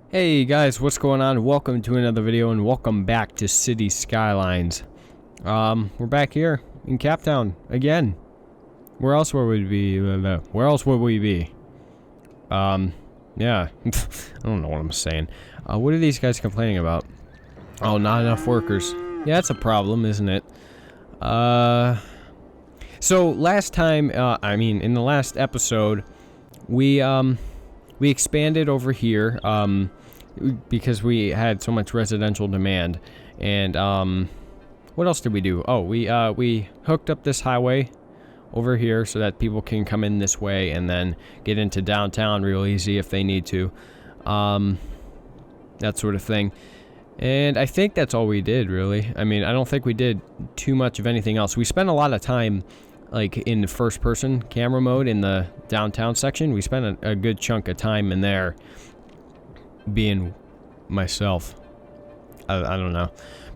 Hey guys, what's going on? Welcome to another video and welcome back to City Skylines. We're back here in Captown again. Where else would we be? Where else would we be? Yeah. I don't know what I'm saying. What are these guys complaining about? Oh, not enough workers. Yeah, that's a problem, isn't it? So last time, in the last episode, we expanded over here, because we had so much residential demand, and, what else did we do? Oh, we hooked up this highway over here so that people can come in this way and then get into downtown real easy if they need to, that sort of thing. And I think that's all we did, really. I mean, I don't think we did too much of anything else. We spent a lot of time, like, in the first-person camera mode in the downtown section. We spent a good chunk of time in there being myself. I don't know.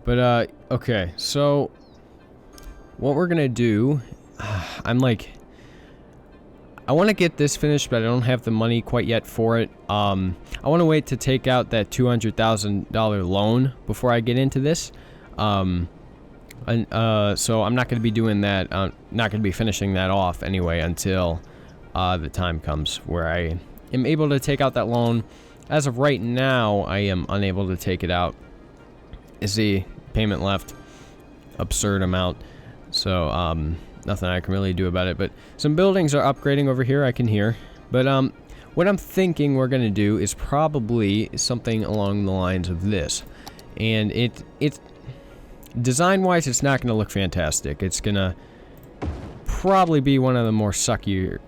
But, okay, so what we're gonna do, I want to get this finished, but I don't have the money quite yet for it. I want to wait to take out that $200,000 loan before I get into this. So I'm not going to be doing that. Not going to be finishing that off anyway until the time comes where I am able to take out that loan. As of right now, I am unable to take it out. Is the payment left? Absurd amount. So nothing I can really do about it. But some buildings are upgrading over here, I can hear. But what I'm thinking we're gonna do is probably something along the lines of this. And it design-wise, it's not gonna look fantastic. It's gonna probably be one of the more suckier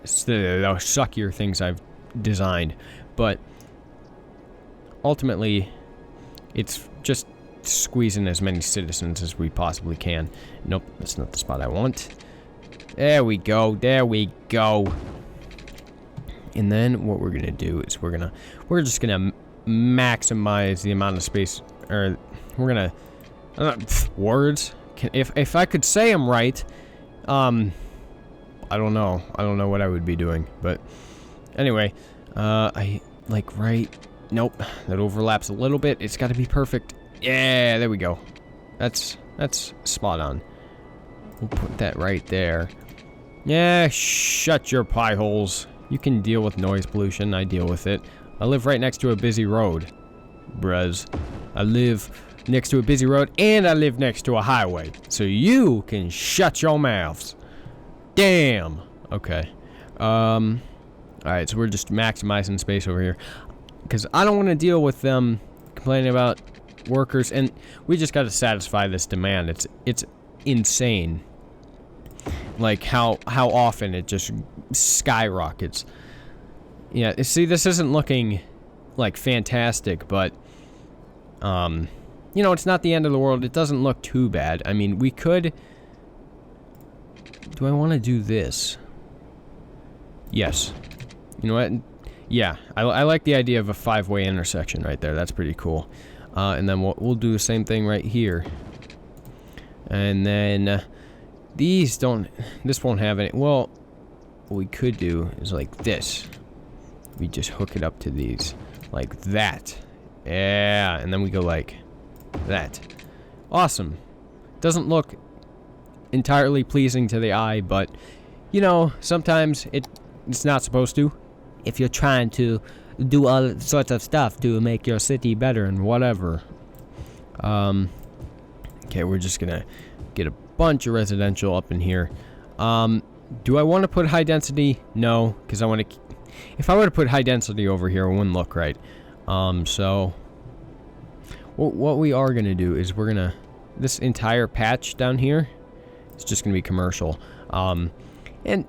things I've designed. But ultimately, it's just squeezing as many citizens as we possibly can. Nope, that's not the spot I want. There we go. There we go. And then what we're gonna do is we're just gonna maximize the amount of space, or we're gonna words. If I could say them right, I don't know what I would be doing, but anyway, I like right. Nope, that overlaps a little bit. It's got to be perfect. Yeah, there we go. That's spot on. We'll put that right there. Yeah, shut your pie holes. You can deal with noise pollution. I deal with it. I live right next to a busy road. Bruz. I live next to a busy road and I live next to a highway. So you can shut your mouths. Damn. Okay. Alright, so we're just maximizing space over here. Because I don't want to deal with them complaining about workers, and we just got to satisfy this demand. It's insane. Like how often it just skyrockets. Yeah, see, this isn't looking like fantastic, but you know, it's not the end of the world. It doesn't look too bad. I mean, we could. Do I want to do this? Yes. You know what? Yeah, I like the idea of a 5-way intersection right there. That's pretty cool. And then we'll do the same thing right here. And then this won't have any. Well, what we could do is like this. We just hook it up to these like that. Yeah, and then we go like that. Awesome. Doesn't look entirely pleasing to the eye, but you know, sometimes it's not supposed to. If you're trying to do all sorts of stuff to make your city better and whatever. Okay, we're just gonna get a bunch of residential up in here. Do I want to put high density? No, because I want to. If I were to put high density over here, it wouldn't look right. So what we are gonna do is we're gonna this entire patch down here is just gonna be commercial. And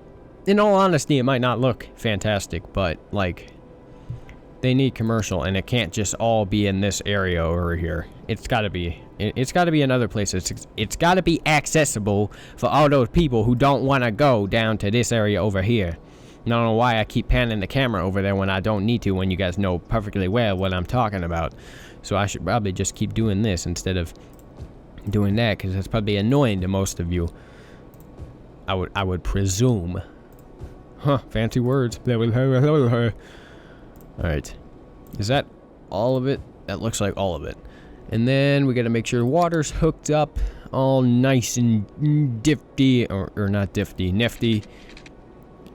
in all honesty, it might not look fantastic, but like they need commercial, and it can't just all be in this area over here. It's got to be in other places. It's got to be accessible for all those people who don't want to go down to this area over here. I don't know why I keep panning the camera over there when I don't need to, when you guys know perfectly well what I'm talking about. So I should probably just keep doing this instead of doing that, because that's probably annoying to most of you. I would presume. Huh, fancy words. Alright. Is that all of it? That looks like all of it. And then we got to make sure water's hooked up all nice and difty, or not difty, nifty.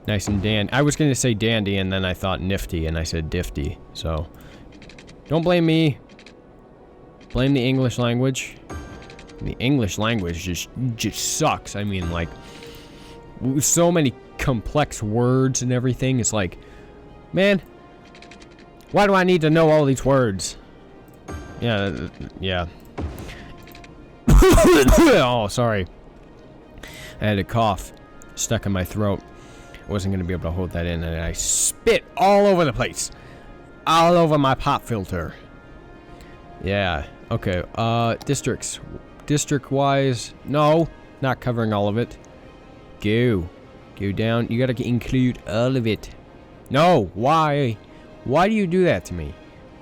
Nice and dandy. I was going to say dandy, and then I thought nifty, and I said difty. So, don't blame me. Blame the English language. The English language just sucks. I mean, like, so many complex words and everything. It's like, man, why do I need to know all these words? Yeah, yeah. Oh, sorry. I had a cough stuck in my throat. I wasn't going to be able to hold that in, and I spit all over the place. All over my pop filter. Yeah, okay. Districts. District-wise, no, not covering all of it. Go down. You gotta include all of it. No, why do you do that to me?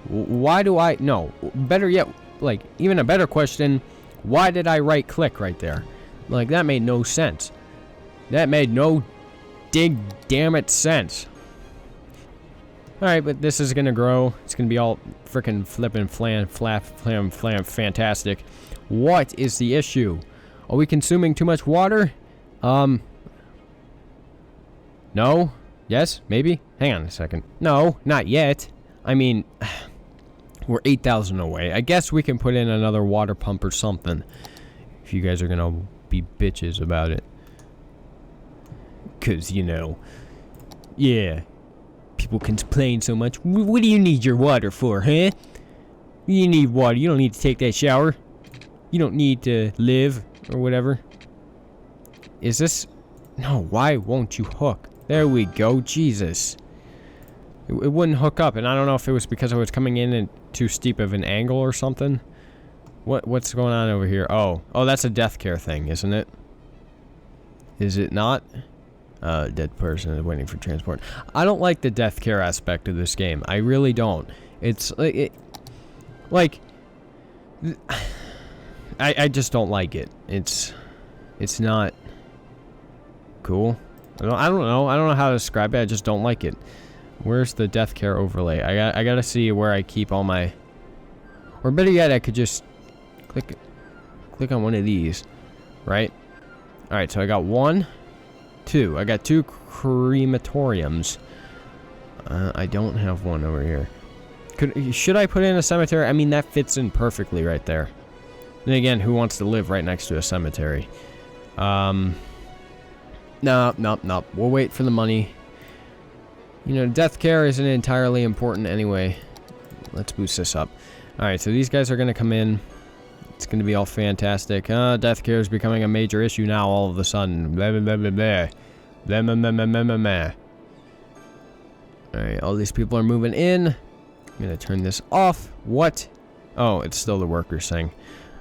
Why do I? No, better yet, like, even a better question, why did I right click right there? Like, that made no sense. That made no damn it sense. Alright, but this is gonna grow. It's gonna be all freaking flippin' flam fantastic. What is the issue? Are we consuming too much water? No? Yes? Maybe? Hang on a second. No, not yet. I mean, we're 8,000 away. I guess we can put in another water pump or something. If you guys are gonna be bitches about it. 'Cause, you know, yeah. People complain so much. What do you need your water for, huh? You need water. You don't need to take that shower. You don't need to live or whatever. Is this... No, why won't you hook? There we go. Jesus. It wouldn't hook up, and I don't know if it was because I was coming in too steep of an angle or something. What's going on over here? Oh, that's a death care thing, isn't it? Is it not? Dead person is waiting for transport. I don't like the death care aspect of this game. I really don't. It's like I just don't like it. It's not cool. I don't know. I don't know how to describe it. I just don't like it. Where's the death care overlay? I gotta see where I keep all my... Or better yet, I could just click on one of these, right? All right, so I got 1, 2. I got 2 crematoriums. I don't have one over here. Should I put in a cemetery? I mean, that fits in perfectly right there. Then again, who wants to live right next to a cemetery? No. We'll wait for the money. You know, death care isn't entirely important anyway. Let's boost this up. Alright, so these guys are going to come in. It's going to be all fantastic. Death care is becoming a major issue now all of a sudden. Blah, blah, blah, blah, blah. Blah, blah, blah, blah, blah, blah, blah. Alright, all these people are moving in. I'm going to turn this off. What? Oh, it's still the workers thing.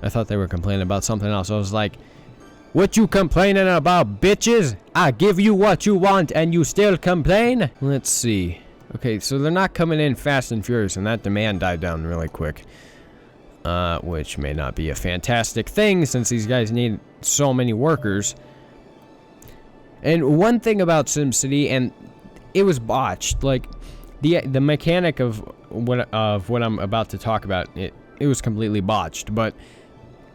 I thought they were complaining about something else. I was like, what you complaining about, bitches? I give you what you want and you still complain? Let's see. Okay, so they're not coming in fast and furious, and that demand died down really quick. Which may not be a fantastic thing since these guys need so many workers. And one thing about SimCity, and it was botched, like the mechanic of what I'm about to talk about, it was completely botched, but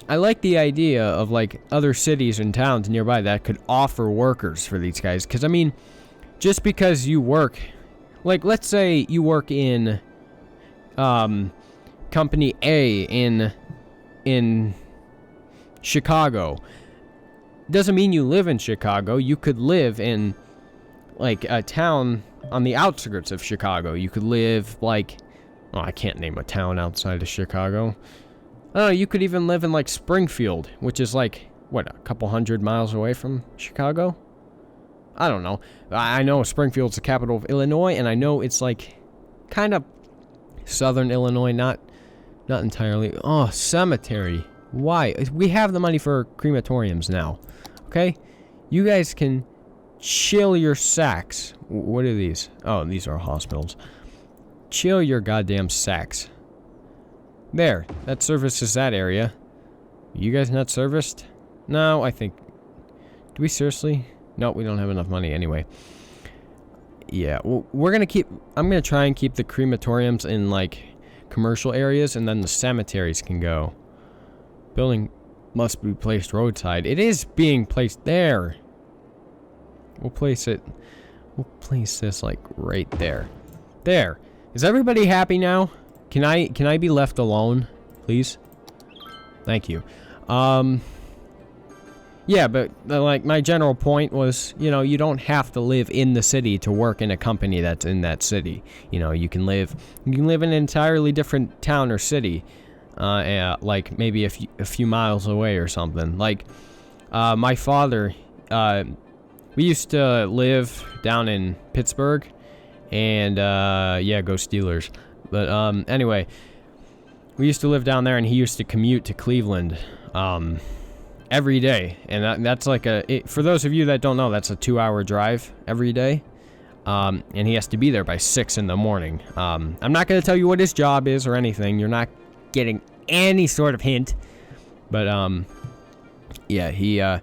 I like the idea of like other cities and towns nearby that could offer workers for these guys. Because I mean, just because you work, like let's say you work in company A in Chicago, doesn't mean you live in Chicago. You could live in like a town on the outskirts of Chicago. You could live like, oh, I can't name a town outside of Chicago. I don't know, you could even live in, like, Springfield, which is, like, what, a couple 100 miles away from Chicago? I don't know. I know Springfield's the capital of Illinois, and I know it's, like, kind of southern Illinois, not entirely. Oh, cemetery. Why? We have the money for crematoriums now, okay? You guys can chill your sacks. What are these? Oh, these are hospitals. Chill your goddamn sacks. There, that services that area. You guys not serviced? No, I think... Do we seriously? No, we don't have enough money anyway. Yeah, well, we're gonna keep... I'm gonna try and keep the crematoriums in, like, commercial areas, and then the cemeteries can go. Building must be placed roadside. It is being placed there. We'll place it. We'll place this like right there. There. Is everybody happy now? Can I be left alone, please? Thank you. Yeah, but like my general point was, you know, you don't have to live in the city to work in a company that's in that city. You know, you can live in an entirely different town or city, like maybe a few miles away or something. Like, my father, we used to live down in Pittsburgh, and yeah, go Steelers. But anyway, we used to live down there, and he used to commute to Cleveland. Every day, and that's like for those of you that don't know, that's a 2-hour drive every day, and he has to be there by 6 in the morning. I'm not going to tell you what his job is or anything. You're not getting any sort of hint, but yeah, he had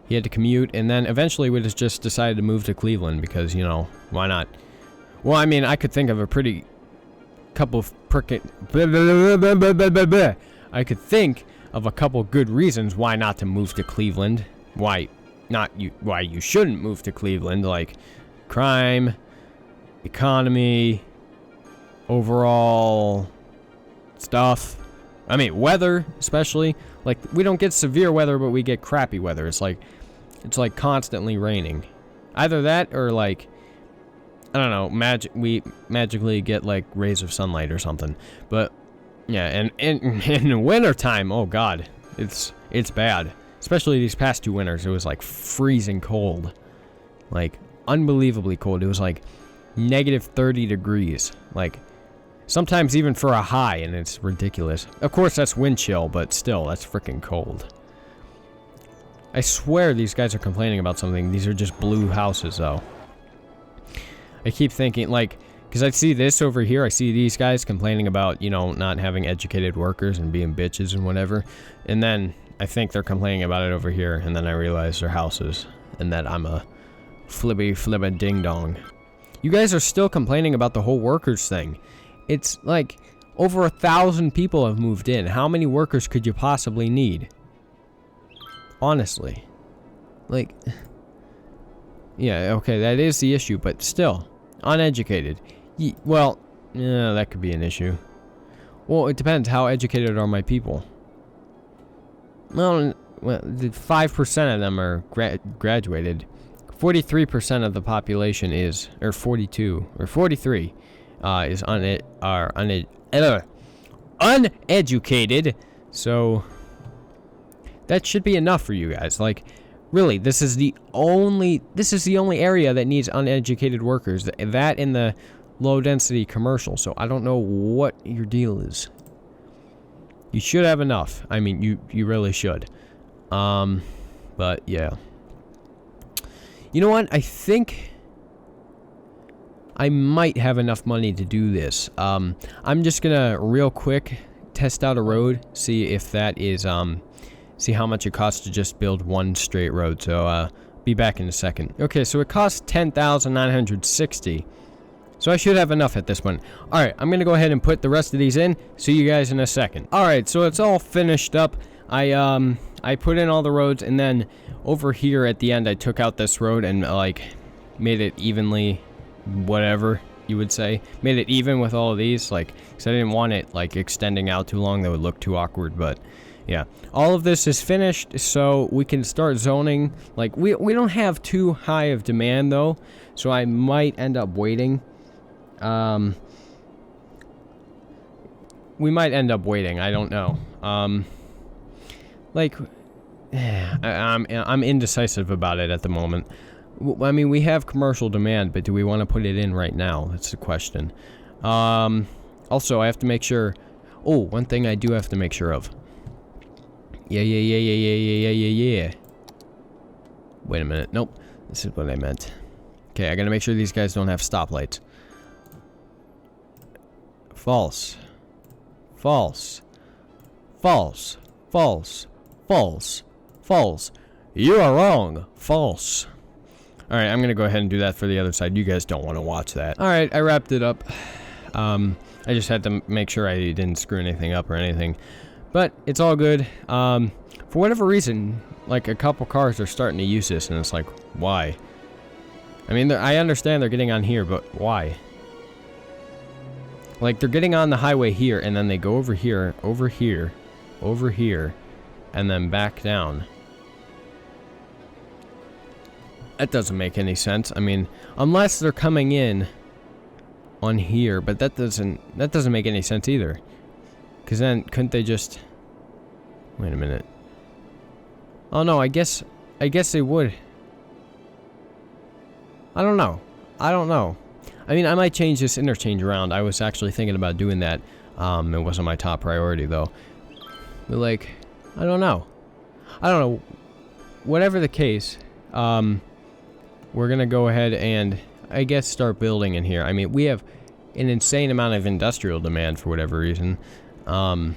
to commute, and then eventually we just decided to move to Cleveland because, you know, why not? Well, I mean, I could think of a pretty couple of I could think of a couple good reasons why not to move to Cleveland. Why you shouldn't move to Cleveland, like crime, economy, overall stuff. I mean, weather, especially. Like, we don't get severe weather, but we get crappy weather. It's like constantly raining. Either that or like, I don't know, we magically get like rays of sunlight or something. But yeah, and in the wintertime, oh god, it's bad. Especially these past 2 winters, it was like freezing cold. Like, unbelievably cold. It was like negative 30 degrees. Like, sometimes even for a high, and it's ridiculous. Of course, that's wind chill, but still, that's freaking cold. I swear these guys are complaining about something. These are just blue houses, though. I keep thinking, like, because I see this over here, I see these guys complaining about, you know, not having educated workers and being bitches and whatever. And then I think they're complaining about it over here, and then I realize they're houses, and that I'm a flibba ding dong. You guys are still complaining about the whole workers thing. It's like over 1,000 people have moved in. How many workers could you possibly need? Honestly. Like, yeah, okay, that is the issue, but still, uneducated. Well, yeah, that could be an issue. Well, it depends. How educated are my people? Well, 5% of them are graduated. 43% of the population is, or 42, or 43, is uneducated. So that should be enough for you guys. Like, really, this is the only area that needs uneducated workers. That in the low density commercial. So I don't know what your deal is. You should have enough. I mean, you really should. But yeah. You know what? I think I might have enough money to do this. I'm just gonna real quick test out a road, see if that is see how much it costs to just build one straight road. So be back in a second. Okay, so it costs 10,960. So I should have enough at this point. Alright, I'm gonna go ahead and put the rest of these in. See you guys in a second. Alright, so it's all finished up. I put in all the roads, and then over here at the end I took out this road and like made it evenly, whatever you would say, made it even with all of these, like, because I didn't want it like extending out too long. That would look too awkward. But yeah, all of this is finished, so we can start zoning. Like, we don't have too high of demand though, so I might end up waiting. We might end up waiting. I don't know. Like, I'm indecisive about it at the moment. I mean, we have commercial demand, but do we want to put it in right now? That's the question. Also, I have to make sure. Oh, one thing I do have to make sure of. Yeah. Wait a minute. Nope. This is what I meant. Okay, I gotta make sure these guys don't have stoplights. False. False. False. False. False. False. You are wrong. False. Alright, I'm gonna go ahead and do that for the other side. You guys don't want to watch that. Alright, I wrapped it up. I I just had to make sure I didn't screw anything up or anything. But it's all good. For whatever reason, like a couple cars are starting to use this, and it's like, why? I mean, I understand they're getting on here, but why? Like, they're getting on the highway here, and then they go over here, over here, over here, and then back down. That doesn't make any sense. I mean, unless they're coming in on here, but that doesn't make any sense either. Because then, couldn't they just... Wait a minute. Oh no, I guess they would. I don't know. I mean, I might change this interchange around. I was actually thinking about doing that. It wasn't my top priority, though. But, like, I don't know. Whatever the case, we're gonna go ahead and, I guess, start building in here. I mean, we have an insane amount of industrial demand for whatever reason. But,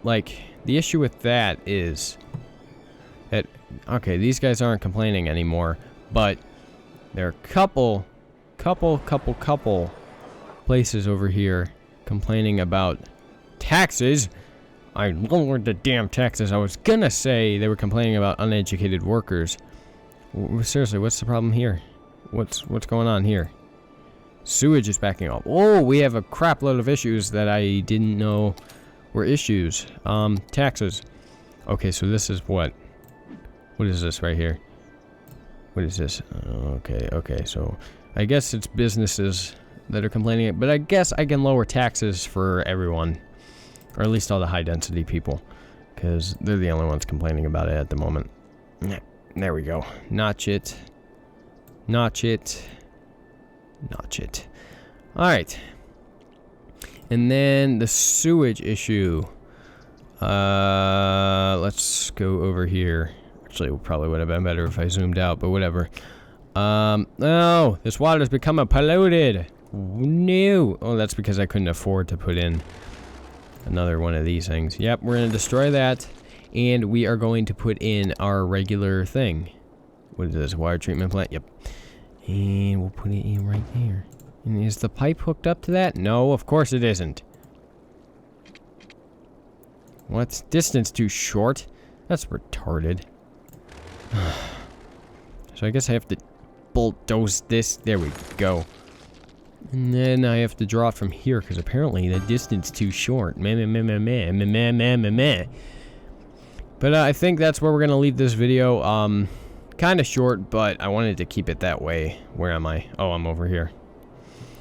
like, the issue with that is that, okay, these guys aren't complaining anymore, but there are a couple places over here complaining about taxes. I lowered the damn taxes. I was gonna say they were complaining about uneducated workers. Seriously, what's the problem here? What's going on here? Sewage is backing up. Oh, we have a crap load of issues that I didn't know were issues. Taxes. Okay, so this is what? What is this right here? What is this? Okay, so I guess it's businesses that are complaining, but I guess I can lower taxes for everyone, or at least all the high density people, because they're the only ones complaining about it at the moment. There we go. Notch it. Alright. And then the sewage issue. Let's go over here. Actually, it probably would have been better if I zoomed out, but whatever. No, this water's becoming polluted. No. Oh, that's because I couldn't afford to put in another one of these things. Yep, we're going to destroy that, and we are going to put in our regular thing. What is this, water treatment plant? Yep. And we'll put it in right there. And is the pipe hooked up to that? No, of course it isn't. What? Distance too short? That's retarded. So I guess I have to bulldoze this. There we go. And then I have to draw it from here because apparently the distance too short. But I think that's where we're gonna leave this video. Kind of short, but I wanted to keep it that way. Where am I? Oh, I'm over here.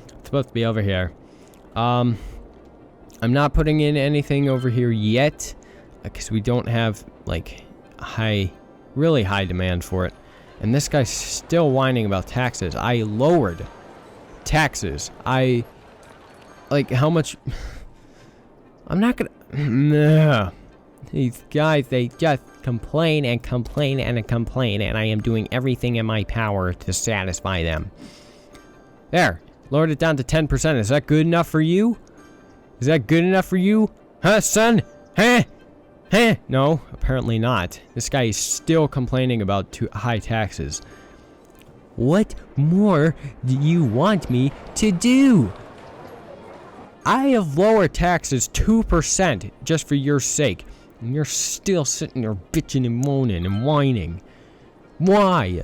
It's supposed to be over here. I'm not putting in anything over here yet because we don't have like really high demand for it. And this guy's still whining about taxes. I lowered taxes. Like, how much? I'm not gonna... Nah. These guys, they just complain and complain and complain, and I am doing everything in my power to satisfy them. There. Lowered it down to 10%. Is that good enough for you? Is that good enough for you? Huh, son? Huh? Huh? No, apparently not. This guy is still complaining about too high taxes. What more do you want me to do? I have lowered taxes 2% just for your sake. And you're still sitting there bitching and moaning and whining. Why?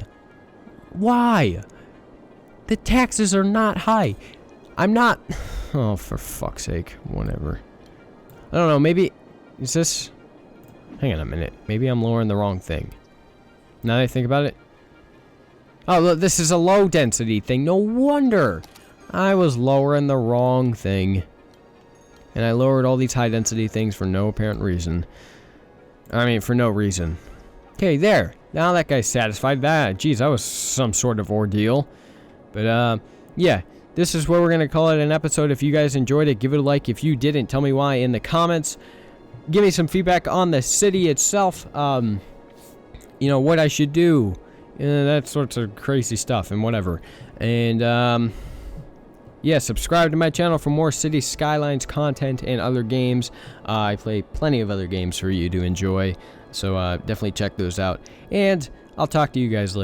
Why? The taxes are not high. I'm not... Oh, for fuck's sake. Whatever. I don't know, maybe... Is this... Hang on a minute. Maybe I'm lowering the wrong thing. Now that I think about it... Oh, look, this is a low density thing. No wonder! I was lowering the wrong thing. And I lowered all these high density things for no apparent reason. I mean, for no reason. Okay, there. Now that guy's satisfied. Geez, that was some sort of ordeal. But, yeah. This is where we're going to call it an episode. If you guys enjoyed it, give it a like. If you didn't, tell me why in the comments. Give me some feedback on the city itself. You know, what I should do. That sorts of crazy stuff and whatever. And, yeah, subscribe to my channel for more City Skylines content and other games. I play plenty of other games for you to enjoy. So, definitely check those out. And I'll talk to you guys later.